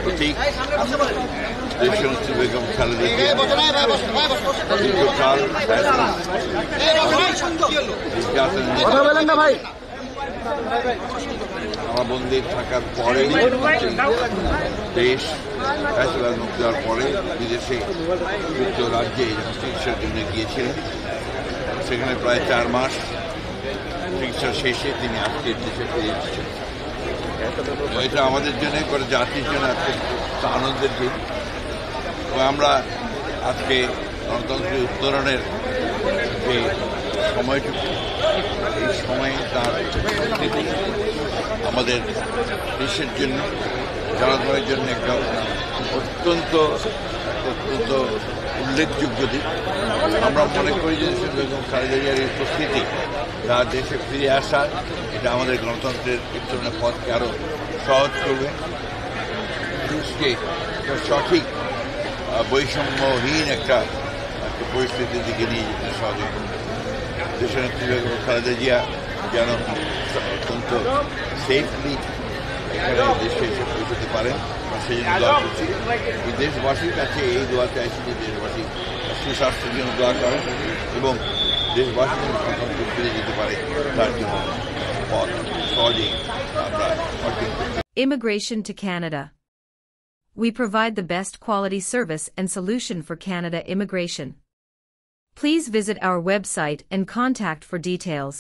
প্রতীক দেশনেত্রী বেগম খালেদা জিয়া দীর্ঘকাল কারাবন্দী থাকার পরে দেশ ফেসলা মুক্তি দেওয়ার পরে বিদেশে যুক্তরাজ্যে চিকিৎসার জন্য গিয়েছিলেন। সেখানে প্রায় 4 মাস চিকিৎসা শেষে তিনি আজকে দেশে ফিরে এসেছেন। এটা আমাদের জন্য করে জাতির জন্য আজকে আনন্দের দিন। এবং আমরা আজকে গণতন্ত্রের উত্তরণের যে সময়টুকু, এই সময়ে তার আমাদের দেশের জন্য, জনগণের জন্য একটা অত্যন্ত উল্লেখযোগ্য দিক। আমরা মনে করি যে বেগম খালেদা জিয়ার এই উপস্থিতি, তার দেশে ফিরে আসা, এটা আমাদের গণতন্ত্রের উত্তরণের পথকে আরও সহজ করবে। দেশকে সঠিক বৈষম্যহীন একটা পরিস্থিতির দিকে নিয়ে যেতে সহযোগী করবে। দেশনেত্রী বেগম খালেদা জিয়া যেন অত্যন্ত সেফলি এখানে দেশে এসে পৌঁছতে পারেন, সেই জন্য দোয়া করছি। দেশবাসীর কাছে এই দোয়া চাইছি যে দেশবাসী সুস্বাস্থ্যের জন্য দোয়া করেন এবং দেশবাসী যেন গণতন্ত্র ফিরে যেতে পারে, তার জন্য পথ সহজেই আমরা অর্জন করতে। Immigration to Canada. We provide the best quality service and solution for Canada immigration. Please visit our website and contact for details.